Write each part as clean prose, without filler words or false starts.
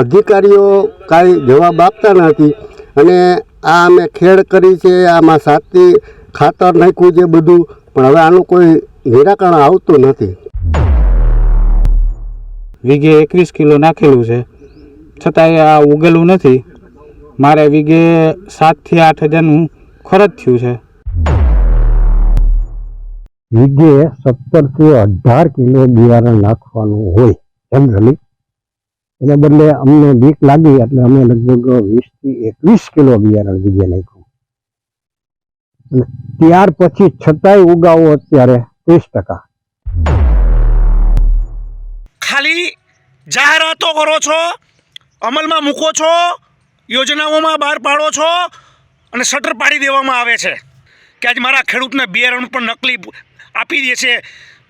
અધિકારીઓ કાંઈ જવાબ આપતા નથી અને આ અમે ખેડ કરી છે, આમાં સાથી ખાતર નાખ્યું છે બધું, પણ હવે આનું કોઈ નિરાકરણ આવતું નથી. વીઘે 21 કિલો નાખેલું છે, છતાંય આ ઉગેલું નથી. મારે વીઘે 7 થી 8 હજારનું ખર્ચ થયું છે. વીઘે 17 થી 18 કિલો બિયારણ નાખવાનું હોય જનરલી, એને બદલે અમને બીક લાગી એટલે અમે લગભગ 20 થી 21 કિલો બિયારણ વીઘે નાખ્યું. અને ત્યાર પછી છતાંય ઉગાવો અત્યારે 30%. ખાલી જાહેરાતો કરો છો, અમલમાં મૂકો છો, યોજનાઓમાં બહાર પાડો છો અને શટર પાડી દેવામાં આવે છે કે આજ મારા ખેડૂતને બિયારણ પણ નકલી આપી દે છે,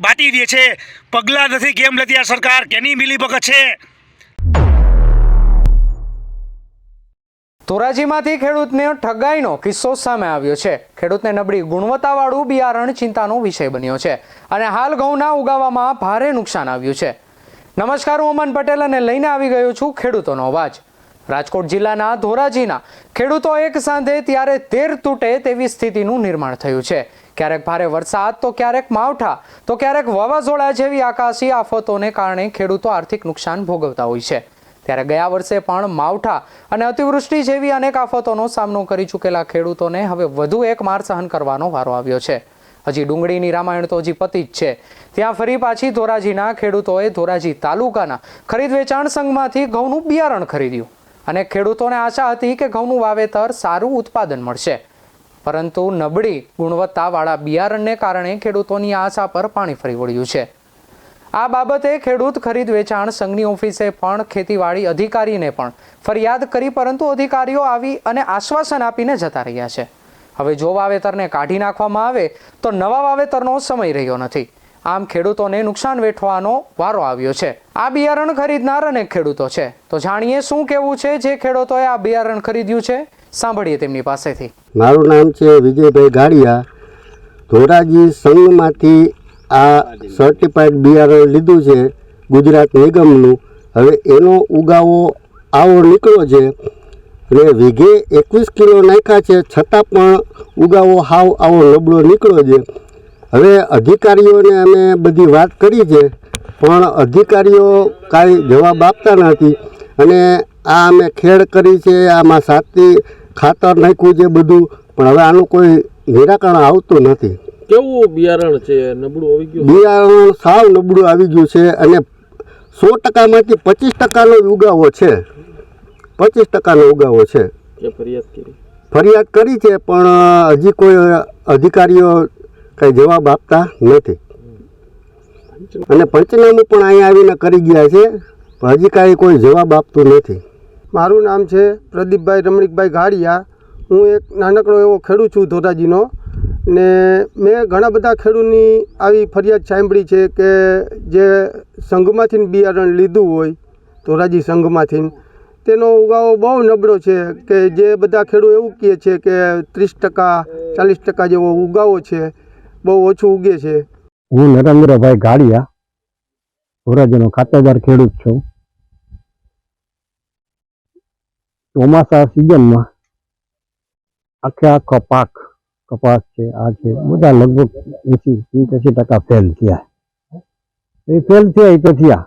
બાટી દે છે. પગલાં નથી કેમ લેતી આ સરકાર? કેની મિલીભગત છે? ધોરાજીમાંથી ખેડૂતને ઠગાઈનો કિસ્સો સામે આવ્યો છે. ખેડૂતને નબળી ગુણવત્તાવાળું બિયારણ ચિંતાનો વિષય બન્યો છે અને હાલ ઘઉંના ઉગાવામાં ભારે નુકસાન આવ્યું છે. નમસ્કાર, હું અમન પટેલ અને લઈને આવી ગયો છું ખેડૂતોનો અવાજ. રાજકોટ જિલ્લાના ધોરાજીના ખેડૂતો એક સાંધે ત્યારે તેર તૂટે તેવી સ્થિતિનું નિર્માણ થયું છે. ક્યારેક ભારે વરસાદ તો ક્યારેક માવઠા તો ક્યારેક વાવાઝોડા જેવી આકાશી આફતોને કારણે ખેડૂતો આર્થિક નુકસાન ભોગવતા હોય છે. ત્યારે ગયા વર્ષે પણ માવઠા અને અતિવૃષ્ટિ જેવી અનેક આફતોનો સામનો કરી ચૂકેલા ખેડૂતોને હવે વધુ એક માર સહન કરવાનો વારો આવ્યો છે. હજી ડુંગળીની રામાયણ તો હજી પતી જ છે. ત્યાં ફરી પાછી ધોરાજીના ખેડૂતોએ ધોરાજી તાલુકાના ખરીદ વેચાણ સંઘમાંથી ઘઉંનું બિયારણ ખરીદ્યું અને ખેડૂતોને આશા હતી કે ઘઉંનું વાવેતર સારું ઉત્પાદન મળશે, પરંતુ નબળી ગુણવત્તાવાળા બિયારણને કારણે ખેડૂતોની આશા પર પાણી ફરી વળ્યું છે. આ બાબતે ખેડૂત ખરીદ વેચાણ સંઘની ઓફિસે પણ ખેતીવાડી અધિકારીને પણ ફરિયાદ કરી, પરંતુ અધિકારીઓ આવી અને આશ્વાસન આપીને જતા રહ્યા છે. હવે જો વાવેતરને કાઢી નાખવામાં આવે તો નવા વાવેતરનો સમય રહ્યો નથી. આમ ખેડૂતોને નુકસાન વેઠવાનો વારો આવ્યો છે. આ બિયારણ ખરીદનાર અનેક ખેડૂતો છે, તો જાણીએ શું કહેવું છે જે ખેડૂતોએ આ બિયારણ ખરીદ્યું છે. સાંભળીએ તેમની પાસેથી. મારું નામ છે વિજયભાઈ ગાડિયા. ધોરાજી સંઘમાંથી આ સર્ટિફાઈડ બિયારણ લીધું છે ગુજરાત નિગમનું. હવે એનો ઉગાવો આવો નીકળ્યો છે અને વીઘે 21 કિલો નાખ્યા છે, છતાં પણ ઉગાવો હાવ આવો નબળો નીકળ્યો છે. હવે અધિકારીઓને અમે બધી વાત કરી છે, પણ અધિકારીઓ કાંઈ જવાબ આપતા નથી અને આ અમે ખેડ કરી છે, આમાં સાથી ખાતર નાખ્યું છે બધું, પણ હવે આનું કોઈ નિરાકરણ આવતું નથી. કેવું બિયારણ છે? નબળું આવી ગયું? બિયારણ સાવ નબળું આવી ગયું છે અને 100%માંથી 25%નો ઉગાવો છે. 25%નો ઉગાવો છે. ફરિયાદ કરી છે, પણ હજી કોઈ અધિકારીઓ કંઈ જવાબ આપતા નથી અને પંચનામું પણ અહીંયા આવીને કરી ગયા છે, પણ હજી કાંઈ કોઈ જવાબ આપતું નથી. મારું નામ છે પ્રદીપભાઈ રમણીકભાઈ ગાડિયા. હું એક નાનકડો એવો ખેડૂત છું ધોરાજીનો, ને મેં ઘણા બધા ખેડૂતની આવી ફરિયાદ સાંભળી છે કે જે સંઘમાંથી બિયારણ લીધું હોય, ધોરાજી સંઘમાંથી, તેનો ઉગાવો બહુ નબળો છે. કે જે બધા ખેડૂત એવું કહે છે કે 30% 40% જેવો ઉગાવો છે, બહુ ઓછું ઉગે છે. હું નરેન્દ્રભાઈ ગાડિયા, ધોરાજીનો ખાતેદાર ખેડૂત છું. ચોમાસા સિઝનમાં આખો પાક, કપાસ છે, આ છે, બધા લગભગ 80-85% ફેલ થયા. એ ફેલ થયા એ તો થયા.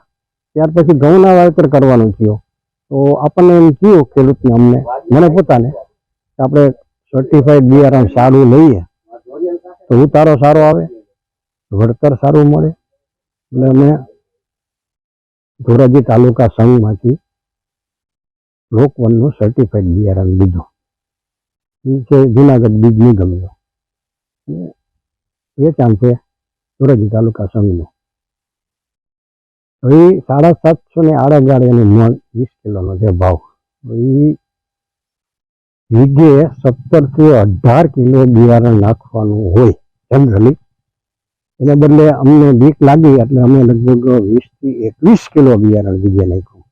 ત્યાર પછી ઘઉંના વાવેતર કરવાનું થયું, તો આપણને એમ થયું ખેડૂતને, મને પોતાને, કે આપણે સર્ટિફાઈડ બિયારણ સારું લઈએ તો ઉતારો સારો આવે, વળતર સારું મળે. એટલે અમે ધોરાજી તાલુકા સંઘમાંથી લોકવનનું સર્ટિફાઈડ બિયારણ લીધું. એ છે જુનાગઢ બીજ નિગમનો, વેચાણ છે ધોરાજી તાલુકા સંઘનું. એ 750 આડાગાળે અને 20 કિલોનો છે ભાવ. એ વીઘે 17 થી 18 કિલો બિયારણ નાખવાનું હોય જનરલી, એને બદલે અમને બીક લાગી એટલે અમે લગભગ 20 થી 21 કિલો બિયારણ વીઘે નાખ્યું.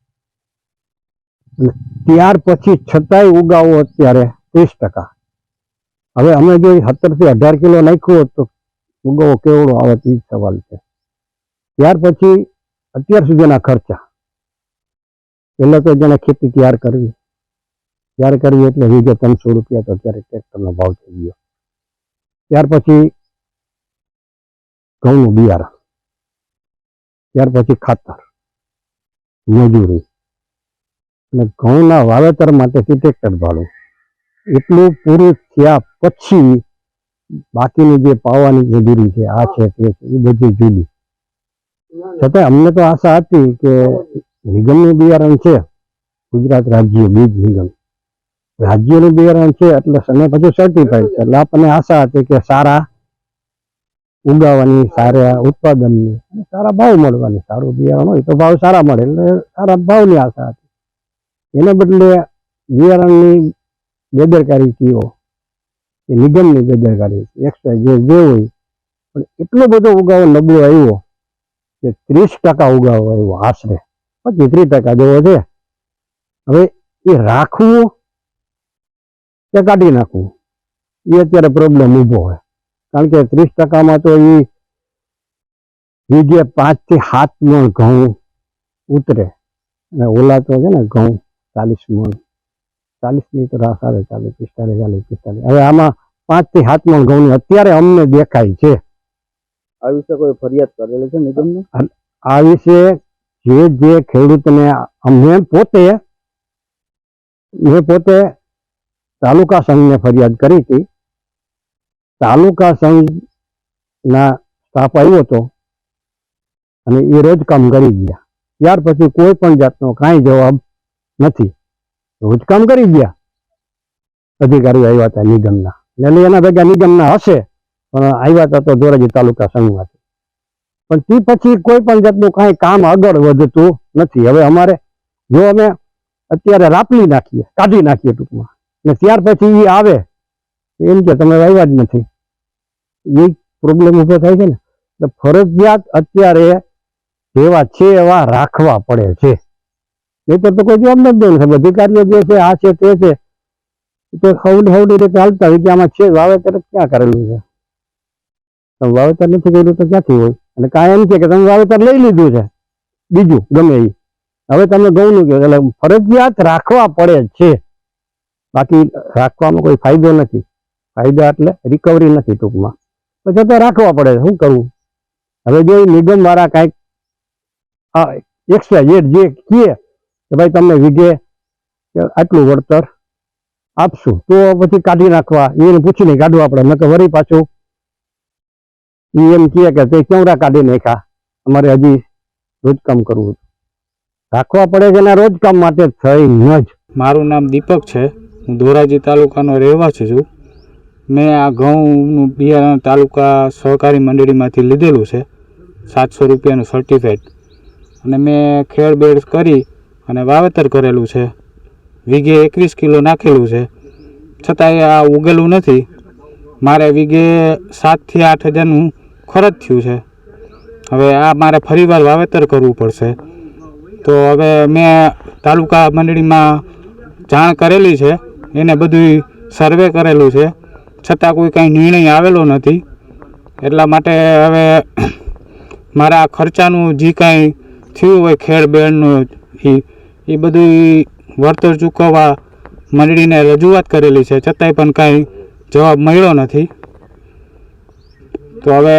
અને ત્યાર પછી છતાંય ઉગાવો અત્યારે 30%. હવે અમે જો 17 થી 18 કિલો નાખ્યું હોત તો ઉગાવો કેવડો આવે તે સવાલ છે. ત્યાર પછી અત્યાર સુધીના ખર્ચા પહેલાં તો જેને ખેતી તૈયાર કરવી એટલે વીઘે 300 રૂપિયા તો અત્યારે ટ્રેક્ટરનો ભાવ થઈ ગયો. ત્યાર પછી ઘઉંનું બિયારણ, ત્યાર પછી ખાતર, મજૂરી અને ઘઉંના વાવેતર માટેથી ટ્રેક્ટર ભાડું, એટલું પૂરું થયા પછી બાકીની જે પાવાની મજૂરી છે, આ છે તે છે, એ બધી જુદી. છતાં અમને તો આશા હતી કે નિગમનું બિયારણ છે, ગુજરાત રાજ્ય બીજ નિગમ રાજ્યનું બિયારણ છે એટલે અને પછી સર્ટિફાઈડ છે, એટલે આપણને આશા હતી કે સારા ઉગાવાની, સારા ઉત્પાદનની અને સારા ભાવ મળવાની. સારું બિયારણ હોય તો ભાવ સારા મળે, એટલે સારા ભાવની આશા હતી. એને બદલે બિયારણની બેદરકારી કયો, એ નિગમની બેદરકારી, એક્સ્ટ્રા જે હોય, પણ એટલો બધો ઉગાવો નબળો આવ્યો કે 30% ઉગાવો આવ્યો, આશરે 25-30% જેવો છે. હવે એ રાખવું કે કાઢી નાખવું, એ અત્યારે પ્રોબ્લેમ ઊભો હોય. કારણ કે 30%માં તો એ વીઘે 5 થી 7 મણ ઘઉં ઉતરે, અને ઓલા તો છે ને ઘઉં 40 મણ, 40ની તો રાહ આવે, 40, 45. હવે આમાં 5 થી 7 મણ ઘઉં અત્યારે અમને દેખાય છે. આ વિશે કોઈ ફરિયાદ કરેલી છે નિગમને? આ વિશે જે ખેડૂતને મેં પોતે તાલુકા સંઘને ફરિયાદ કરી હતી. તાલુકા સંઘના સ્ટાફ આવ્યો હતો અને એ રોજ કામ કરી ગયા. ત્યાર પછી કોઈ પણ જાતનો કાંઈ જવાબ નથી. રોજ કામ કરી ગયા અધિકારીઓ આવ્યા હતા નિગમના, એટલે એના ભેગા નિગમના હશે, પણ આવ્યા હતા તો ધોરાજી તાલુકા સંઘમાંથી. પણ તે પછી કોઈ પણ જાતનું કાંઈ કામ આગળ વધતું નથી. હવે અમારે જો અમે અત્યારે રાપલી નાખીએ, કાઢી નાખીએ ટૂંકમાં, ને ત્યાર પછી એ આવે એમ કે તમે વાવ્યા જ નથી, એ પ્રોબ્લેમ ઊભો થાય છે ને. એટલે ફરજિયાત અત્યારે જેવા છે એવા રાખવા પડે છે, નહીં તો કોઈ જવાબ નથી દેવું સાહેબ. અધિકારીઓ જે છે, આ છે તે છે, તો હવડી રીતે હાલતા હોય કે આમાં છે વાવેતર ક્યાં કરેલું છે? તમે વાવેતર નથી કર્યું તો ક્યાંથી હોય? અને કાંઈ એમ છે કે તમે વાવેતર લઈ લીધું છે બીજું ગમે એ, હવે તમે ઘઉંનું કહો, એટલે ફરજિયાત રાખવા પડે છે. બાકી રાખવામાં કોઈ ફાયદો નથી. ફાયદા એટલે રિકવરી નથી ટૂંકમાં, પછી તો રાખવા પડે. શું કરવું? હવે જો નિગમ વાળા કાંઈક એક્સ્ટ્રા જે કહે કે ભાઈ તમને વીઘે આટલું વળતર આપશું, તો પછી કાઢી નાખવા, એને પૂછીને કાઢવા પડે. નકર વળી પાછું એમ કહે કે તે કેવડા કાઢી નાખ્યા, અમારે હજી રોજકામ કરવું. રાખવા પડે છે, એના રોજકામ માટે થઈને જ. મારું નામ દીપક છે, હું ધોરાજી તાલુકાનો રહેવાસી છું. મેં આ ઘઉંનું બિયારણ તાલુકા સહકારી મંડળીમાંથી લીધેલું છે, 700 રૂપિયાનું સર્ટિફાઈડ, અને મેં ખેડબેડ કરી અને વાવેતર કરેલું છે. વીઘે 21 કિલો નાખેલું છે, છતાંય આ ઉગેલું નથી. મારે વીઘે 7 થી 8 હજારનું ખર્ચ થયું છે. હવે આ મારે ફરીવાર વાવેતર કરવું પડશે. તો હવે મેં તાલુકા મંડળીમાં જાણ કરેલી છે, એને બધું સર્વે કરેલું છે, છતાં કોઈ કાંઈ નિર્ણય આવેલો નથી. એટલા માટે હવે મારા ખર્ચાનું જે કાંઈ થયું હોય ખેડબેડનું, એ બધું વળતર ચૂકવવા મંડળીને રજૂઆત કરેલી છે, છતાંય પણ કાંઈ જવાબ મળ્યો નથી. તો હવે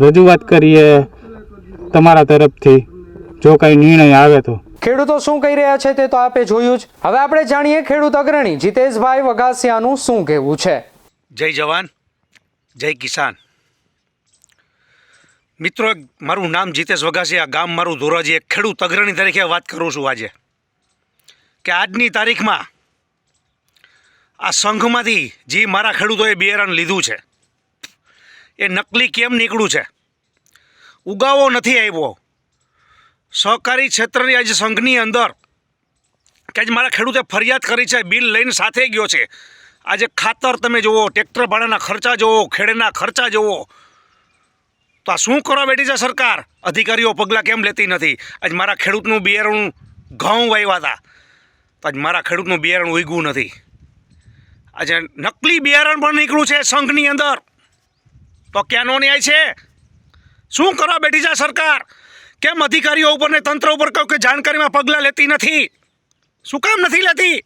રજૂઆત કરીએ તમારા તરફથી, જો કાંઈ નિર્ણય આવે તો. ખેડૂતો શું કહી રહ્યા છે તે તો આપે જોયું જ. હવે આપણે જાણીએ ખેડૂત અગ્રણી જીતેશભાઈ વઘાસિયાનું શું કહેવું છે. જય જવાન, જય કિસાન. મિત્રો, મારું નામ જીતેશ વઘાસિયા, ગામ મારું ધોરાજી. એક ખેડૂત અગ્રણી તરીકે વાત કરું છું આજે, કે આજની તારીખમાં આ સંઘમાંથી જે મારા ખેડૂતોએ બિયારણ લીધું છે એ નકલી કેમ નીકળ્યું છે? ઉગાવો નથી આવ્યો. સહકારી ક્ષેત્રની આજે સંઘની અંદર કે આજે મારા ખેડૂતે ફરિયાદ કરી છે, બિલ લઈને સાથે ગયો છે. આજે ખાતર તમે જુઓ, ટ્રેક્ટર ભાડાના ખર્ચા જુઓ, ખેડના ખર્ચા જુઓ, તો આ શું કરવા બેઠી છે સરકાર? અધિકારીઓ પગલાં કેમ લેતી નથી? આજે મારા ખેડૂતનું બિયારણ ઘઉં વાવ્યા હતા, તો આજે મારા ખેડૂતનું બિયારણ ઉગ્યું નથી. આજે નકલી બિયારણ પણ નીકળ્યું છે સંઘની અંદર, તો ક્યાંનો ન્યાય છે? શું કરવા બેઠી છે સરકાર કેમ અધિકારીઓ ઉપર ને તંત્ર ઉપર કહું કે જાણકારીમાં પગલાં લેતી નથી? શું કામ નથી લેતી?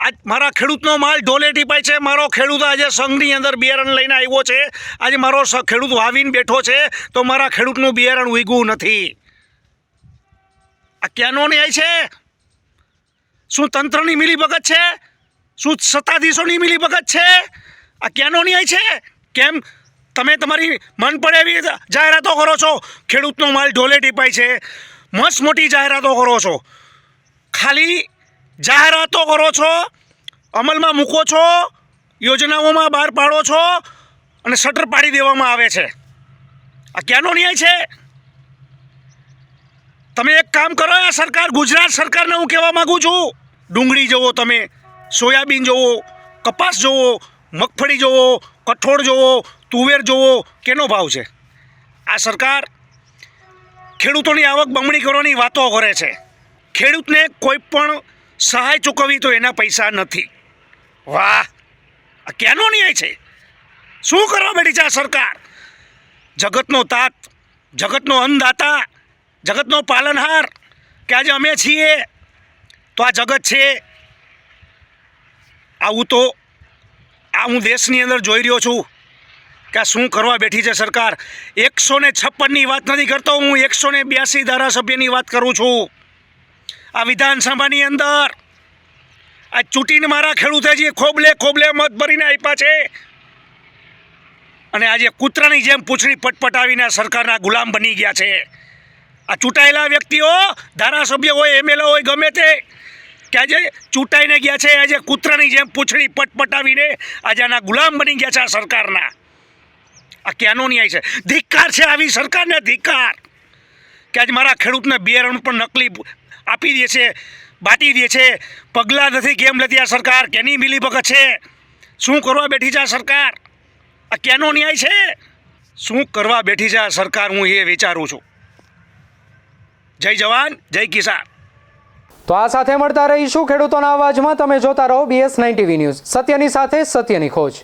આજ મારા ખેડૂતનો માલ ઢોલે ટીપાય છે. મારો ખેડૂત આજે સંઘની અંદર બિયારણ લઈને આવ્યો છે. આજે મારો ખેડૂત વાવીને બેઠો છે તો મારા ખેડૂતનું બિયારણ ઉગ્યું નથી. આ ક્યાંનો ન્યાય છે? શું તંત્રની મિલીભગત છે? શું સત્તાધીશોની મિલીભગત છે? આ ક્યાંનો ન્યાય છે? કેમ તમે તમારી મન પડે એવી જાહેરાતો કરો છો? ખેડૂતનો માલ ઢોલે ટીપાય છે, મસ્ત મોટી જાહેરાતો કરો છો. ખાલી જાહેરાતો કરો છો, અમલમાં મૂકો છો, યોજનાઓમાં બહાર પાડો છો અને શટર પાડી દેવામાં આવે છે. આ ક્યાંનો ન્યાય છે? તમે એક કામ કરો, આ સરકાર, ગુજરાત સરકારને હું કહેવા માગું છું, ડુંગળી જોવો, તમે સોયાબીન જોવો, કપાસ જોવો, મગફળી જોવો, કઠોળ જોવો, તુવેર જોવો, કેનો ભાવ છે? આ સરકાર ખેડૂતોની આવક બમણી કરવાની વાતો કરે છે. ખેડૂતને કોઈ પણ સહાય ચૂકવવી તો એના પૈસા નથી. વાહ, આ ક્યાંનો ન્યાય છે? શું કરવા બેઠી છે આ સરકાર? જગતનો તાત, જગતનો અન્નદાતા, જગતનો પાલનહાર, કે આજે અમે છીએ તો આ જગત છે. આવું તો આ હું દેશની અંદર જોઈ રહ્યો છું કે આ શું કરવા બેઠી છે સરકાર. 156ની વાત નથી કરતો હું, 182 ધારાસભ્યની વાત કરું છું. આ વિધાનસભાની અંદર આ ચૂંટીને મારા ખેડૂતે જે ખોબલે ખોબલે મત ભરીને આપ્યા છે અને આજે કૂતરાની જેમ પૂંછડી પટપટાવીને સરકારના ગુલામ બની ગયા છે. આ ચૂંટાયેલા વ્યક્તિઓ, ધારાસભ્ય હોય, એમએલએ હોય, ગમે તે, કે આજે ચૂંટાઈને ગયા છે, આજે કૂતરાની જેમ પૂંછડી પટપટાવીને આજે આના ગુલામ બની ગયા છે આ સરકારના. આ ક્યાંનો ન્યાય છે? ધિક્કાર છે આવી સરકારને, ધિક્કાર. કે આજે મારા ખેડૂતને બિયારણ પણ નકલી આપી દે છે, બાટી દે છે. પગલાં નથી કેમ લેતી આ સરકાર? કેની મિલીભગત છે? શું કરવા બેઠી છે આ સરકાર? આ ક્યાંનો ન્યાય છે? શું કરવા બેઠી છે આ સરકાર? હું એ વિચારું છું. જય જવાન, જય કિસાન. તો આ સાથે મળતા રહીશું ખેડૂતોના અવાજમાં. તમે જોતા રહો BS9 TV ન્યૂઝ, સત્યની સાથે સત્યની ખોજ.